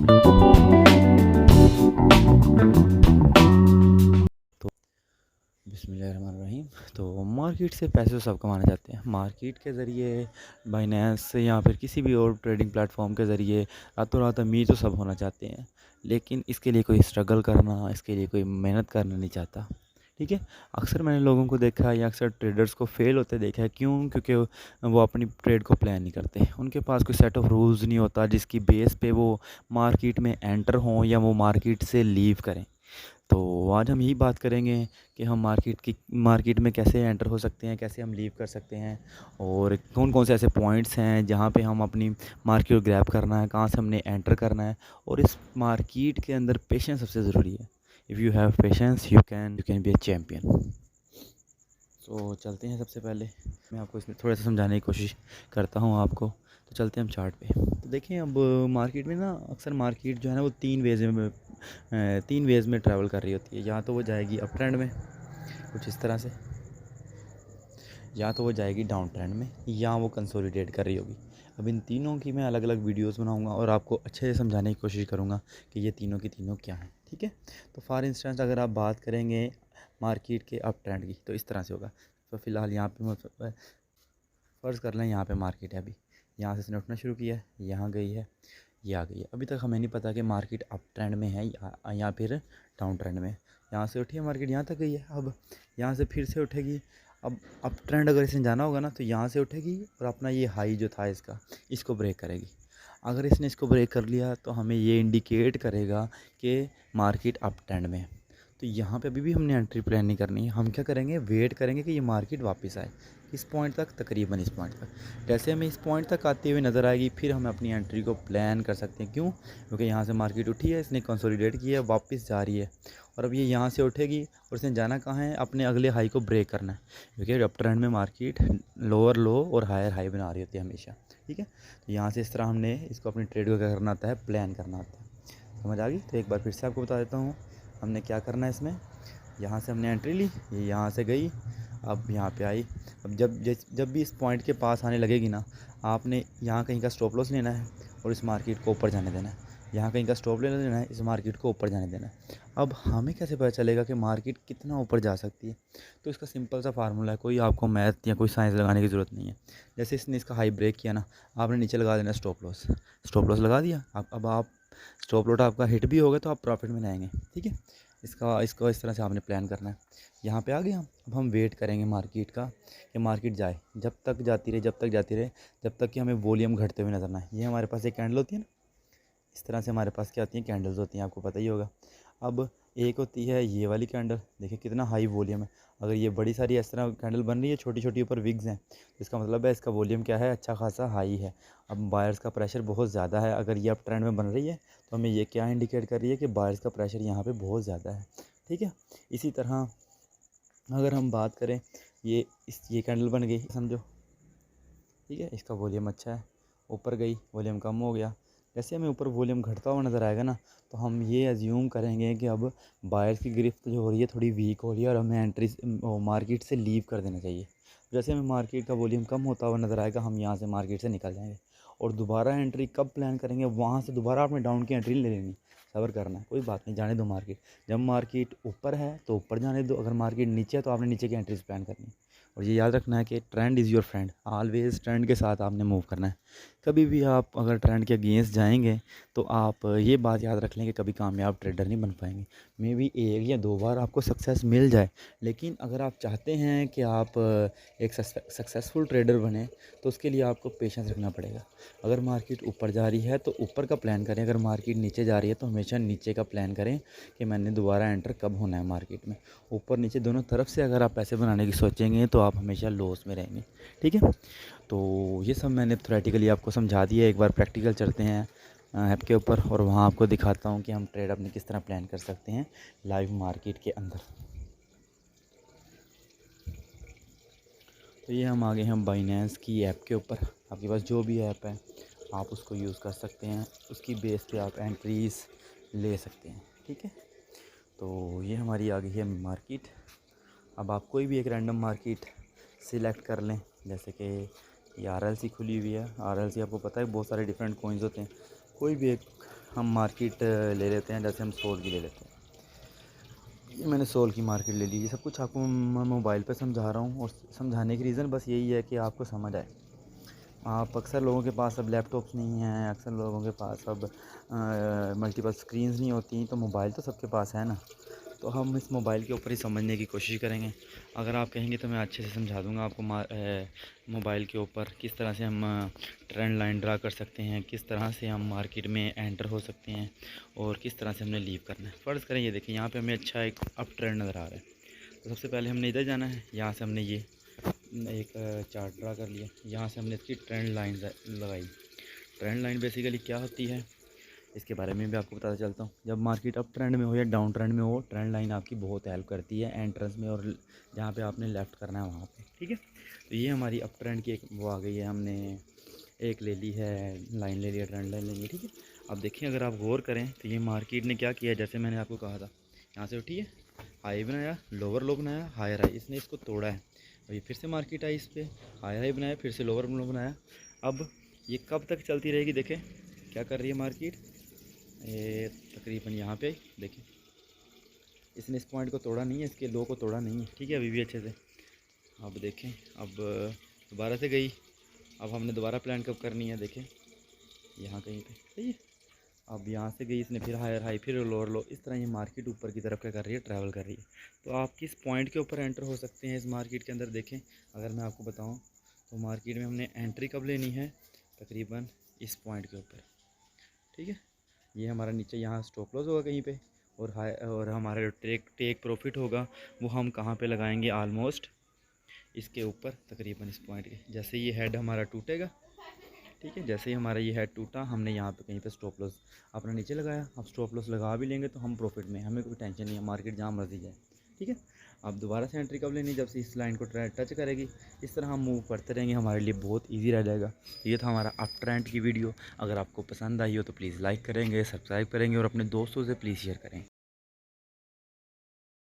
तो बिस्मिल्लाहिर्रहमानिर्रहीम। तो मार्केट से पैसे तो सब कमाना चाहते हैं। मार्केट के ज़रिए, बाइनेंस से या फिर किसी भी और ट्रेडिंग प्लेटफॉर्म के ज़रिए रातों रात अमीर तो सब होना चाहते हैं, लेकिन इसके लिए कोई स्ट्रगल करना, इसके लिए कोई मेहनत करना नहीं चाहता। ठीक है। अक्सर मैंने लोगों को देखा है या अक्सर ट्रेडर्स को फेल होते देखा है। क्यों? क्योंकि वो अपनी ट्रेड को प्लान नहीं करते। उनके पास कोई सेट ऑफ रूल्स नहीं होता जिसकी बेस पे वो मार्केट में एंटर हों या वो मार्केट से लीव करें। तो आज हम यही बात करेंगे कि हम मार्केट में कैसे एंटर हो सकते हैं, कैसे हम लीव कर सकते हैं, और कौन कौन से ऐसे पॉइंट्स हैं जहाँ पे हम अपनी मार्केट को ग्रैब करना है, कहाँ से हमने एंटर करना है। और इस मार्केट के अंदर पेशेंस सबसे ज़रूरी है। If you have patience you can be a champion. तो चलते हैं। सबसे पहले मैं आपको इसमें थोड़ा सा समझाने की कोशिश करता हूँ आपको। तो चलते हैं हम चार्ट पे। तो देखिए, अब मार्केट में ना अक्सर मार्केट जो है ना वो तीन वेज़ में ट्रैवल कर रही होती है। या तो वो जाएगी अप ट्रेंड में कुछ इस तरह से, या तो वो जाएगी डाउन ट्रेंड में, या वो कंसोलिडेट कर रही होगी। अब इन तीनों की मैं अलग अलग वीडियोस बनाऊंगा और आपको अच्छे से समझाने की कोशिश करूंगा कि ये तीनों की तीनों क्या हैं। ठीक है। तो फॉर इंस्टेंस अगर आप बात करेंगे मार्केट के अप ट्रेंड की, तो इस तरह से होगा। तो फ़िलहाल यहाँ पे फ़र्ज़ कर लें, यहाँ पे मार्केट है। अभी यहाँ से इसने उठना शुरू किया है, यहाँ गई है, ये आ गई है। अभी तक हमें नहीं पता कि मार्केट अप ट्रेंड में है या फिर डाउन ट्रेंड में। यहाँ से उठी है मार्केट, यहाँ तक गई है। अब यहाँ से फिर से उठेगी। अब अप ट्रेंड अगर इसने जाना होगा ना, तो यहाँ से उठेगी और अपना ये हाई जो था इसको ब्रेक करेगी। अगर इसने इसको ब्रेक कर लिया तो हमें ये इंडिकेट करेगा कि मार्केट अप ट्रेंड में है। तो यहाँ पे अभी भी हमने एंट्री प्लान नहीं करनी है। हम क्या करेंगे, वेट करेंगे कि ये मार्केट वापस आए। इस पॉइंट तक, तकरीबन इस पॉइंट तक। जैसे हमें इस पॉइंट तक आती हुई नज़र आएगी, फिर हम अपनी एंट्री को प्लान कर सकते हैं। क्यों? क्योंकि यहाँ से मार्केट उठी है, इसने कंसोलिडेट किया है, वापस जा रही है। और अब ये यहाँ से उठेगी और इसने जाना कहाँ है, अपने अगले हाई को ब्रेक करना है। क्योंकि अप ट्रेंड में मार्केट लोअर लो और हायर हाई बना रही होती है हमेशा। ठीक है। तो यहाँ से इस तरह हमने इसको अपनी ट्रेड को क्या करना आता है, प्लान करना आता है। समझ आ गई? तो एक बार फिर से आपको बता देता हूँ हमने क्या करना है इसमें। यहाँ से हमने एंट्री ली, ये यहाँ से गई, अब यहाँ पे आई। अब जब भी इस पॉइंट के पास आने लगेगी ना, आपने यहाँ कहीं का स्टॉप लॉस लेना है और इस मार्केट को ऊपर जाने देना है। यहाँ कहीं का स्टॉप लॉस लेना है, इस मार्केट को ऊपर जाने देना है। अब हमें कैसे पता चलेगा कि मार्केट कितना ऊपर जा सकती है? तो इसका सिंपल सा फार्मूला है, कोई आपको मैथ या कोई साइंस लगाने की ज़रूरत नहीं है। जैसे इसने इसका हाई ब्रेक किया ना, आपने नीचे लगा देना स्टॉप लॉस। स्टॉप लॉस लगा दिया। अब आप स्टॉप लॉस आपका हिट भी होगा तो आप प्रॉफिट में आएंगे। ठीक है। इसको इस तरह से आपने प्लान करना है। यहाँ पे आ गए हम। अब हम वेट करेंगे मार्केट का कि मार्केट जाए, जब तक जाती रहे, जब तक जाती रहे, जब तक कि हमें वॉल्यूम घटते हुए नजर ना आए। ये हमारे पास एक कैंडल होती है ना, इस तरह से हमारे पास क्या होती हैं, कैंडल्स होती हैं, आपको पता ही होगा। अब एक होती है ये वाली कैंडल, देखिए कितना हाई वॉल्यूम है। अगर ये बड़ी सारी इस तरह कैंडल बन रही है, छोटी छोटी ऊपर विग्स हैं, तो इसका मतलब है इसका वॉल्यूम क्या है, अच्छा खासा हाई है। अब बायर्स का प्रेशर बहुत ज़्यादा है। अगर ये अप ट्रेंड में बन रही है तो हमें ये क्या इंडिकेट कर रही है कि बायर्स का प्रेशर यहाँ पे बहुत ज़्यादा है। ठीक है। इसी तरह अगर हम बात करें, ये कैंडल बन गई समझो। ठीक है। इसका वॉल्यूम अच्छा है, ऊपर गई, वॉल्यूम कम हो गया। जैसे हमें ऊपर वॉल्यूम घटता हुआ नज़र आएगा ना, तो हम ये अज्यूम करेंगे कि अब बायर्स की गिरफ्त जो हो रही है थोड़ी वीक हो रही है और हमें मार्केट से लीव कर देना चाहिए। जैसे हमें मार्केट का वॉल्यूम कम होता हुआ नज़र आएगा, हम यहाँ से मार्केट से निकल जाएंगे। और दोबारा एंट्री कब प्लान करेंगे, वहाँ से दोबारा आपने डाउन की एंट्री ले लेनी। सब्र करना है, कोई बात नहीं, जाने दो मार्केट। जब मार्केट ऊपर है तो ऊपर जाने दो, अगर मार्केट नीचे है तो आपने नीचे की एंट्रीज प्लान करनी है। और ये याद रखना है कि trend is your friend. Always trend के साथ आपने मूव करना है। कभी भी आप अगर ट्रेंड के अगेंस्ट जाएंगे तो आप ये बात याद रख लें कि कभी कामयाब ट्रेडर नहीं बन पाएंगे। मे बी एक या दो बार आपको सक्सेस मिल जाए, लेकिन अगर आप चाहते हैं कि आप एक सक्सेसफुल ट्रेडर बने, तो उसके लिए आपको पेशेंस रखना पड़ेगा। अगर मार्केट ऊपर जा रही है तो ऊपर का प्लान करें, अगर मार्केट नीचे जा रही है तो हमेशा नीचे का प्लान करें कि मैंने दोबारा एंटर कब होना है मार्केट में। ऊपर नीचे दोनों तरफ से अगर आप पैसे बनाने की सोचेंगे तो आप हमेशा लॉस में रहेंगे। ठीक है। तो ये सब मैंने थ्योरेटिकली आपको समझा दिया। एक बार प्रैक्टिकल चलते हैं ऐप के ऊपर और वहाँ आपको दिखाता हूँ कि हम ट्रेड अपनी किस तरह प्लान कर सकते हैं लाइव मार्केट के अंदर। तो ये हम आ गए हैं बाइनेंस की ऐप के ऊपर। आपके पास जो भी ऐप है आप उसको यूज़ कर सकते हैं, उसकी बेस पे आप एंट्रीज़ ले सकते हैं। ठीक है। तो ये हमारी आ गई है मार्केट। अब आप कोई भी एक रैंडम मार्केट सिलेक्ट कर लें, जैसे कि ये आरएलसी खुली हुई है। आरएलसी आपको पता है बहुत सारे डिफरेंट कॉइन्स होते हैं, कोई भी एक हम मार्केट ले लेते हैं, जैसे हम सोल की ले लेते हैं। ये मैंने सोल की मार्केट ले ली। ये सब कुछ आपको मैं मोबाइल पे समझा रहा हूँ, और समझाने की रीज़न बस यही है कि आपको समझ आए। आप अक्सर लोगों के पास अब लैपटॉप्स नहीं हैं, अक्सर लोगों के पास अब मल्टीपल स्क्रीन्स नहीं होती, तो मोबाइल तो सबके पास है ना। तो हम इस मोबाइल के ऊपर ही समझने की कोशिश करेंगे। अगर आप कहेंगे तो मैं अच्छे से समझा दूंगा आपको मोबाइल के ऊपर किस तरह से हम ट्रेंड लाइन ड्रा कर सकते हैं, किस तरह से हम मार्केट में एंटर हो सकते हैं, और किस तरह से हमने लीव करना है। फ़र्ज़ करें ये देखिए, यहाँ पे हमें अच्छा एक अप ट्रेंड नज़र आ रहा है। तो सबसे पहले हमने इधर जाना है। यहाँ से हमने ये एक चार्ट ड्रा कर लिया। यहाँ से हमने इसकी ट्रेंड लाइन लगाई। ट्रेंड लाइन बेसिकली क्या होती है, इसके बारे में भी आपको बताता चलता हूँ। जब मार्केट अप ट्रेंड में हो या डाउन ट्रेंड में हो, ट्रेंड लाइन आपकी बहुत हेल्प करती है एंट्रेंस में, और जहाँ पे आपने लेफ़्ट करना है वहाँ पे, ठीक है। तो ये हमारी अप ट्रेंड की एक वो आ गई है, हमने एक ले ली है, लाइन ले लिया, ट्रेंड लाइन ले ली, ठीक है। अब देखिए, अगर आप गौर करें तो ये मार्केट ने क्या किया, जैसे मैंने आपको कहा था, यहाँ से उठी है, हाई बनाया, लोअर लो बनाया, हायर हाई, इसने इसको तोड़ा है। अभी फिर से मार्केट आई, इस पर हायर हाई बनाया, फिर से लोअर लो बनाया। अब ये कब तक चलती रहेगी, देखें क्या कर रही है मार्केट। ये तकरीबन यहाँ पे देखिए, इसने इस पॉइंट को तोड़ा नहीं है, इसके लो को तोड़ा नहीं है, ठीक है, अभी भी अच्छे से। अब देखें, अब दोबारा से गई। अब हमने दोबारा प्लान कब करनी है, देखें यहाँ कहीं पे, सही है। अब यहाँ से गई, इसने फिर हायर हाई, फिर लोअर लो, इस तरह ये मार्केट ऊपर की तरफ क्या कर रही है, ट्रैवल कर रही है। तो आप किस पॉइंट के ऊपर एंटर हो सकते हैं इस मार्केट के अंदर, देखें। अगर मैं आपको बताऊँ तो मार्केट में हमने एंट्री कब लेनी है, तकरीबन इस पॉइंट के ऊपर, ठीक है। ये हमारा नीचे यहाँ स्टॉप लॉस होगा कहीं पे, और हाई, और हमारा जो टेक प्रॉफिट होगा वो हम कहाँ पे लगाएंगे, ऑलमोस्ट इसके ऊपर, तकरीबन इस पॉइंट के। जैसे ये हेड हमारा टूटेगा, ठीक है, जैसे ही हमारा ये हेड टूटा, हमने यहाँ पे कहीं पे स्टॉप लॉस अपना नीचे लगाया। अब स्टॉप लॉस लगा भी लेंगे तो हम प्रॉफिट में, हमें कोई टेंशन नहीं है, मार्केट जहाँ मर्जी जाए, ठीक है। अब दोबारा से एंट्री कब लेनी, जब से इस लाइन को टच करेगी। इस तरह हम मूव करते रहेंगे, हमारे लिए बहुत ईजी रह जाएगा। ये था हमारा अप ट्रेंड की वीडियो। अगर आपको पसंद आई हो तो प्लीज़ लाइक करेंगे, सब्सक्राइब करेंगे, और अपने दोस्तों से प्लीज़ शेयर करें।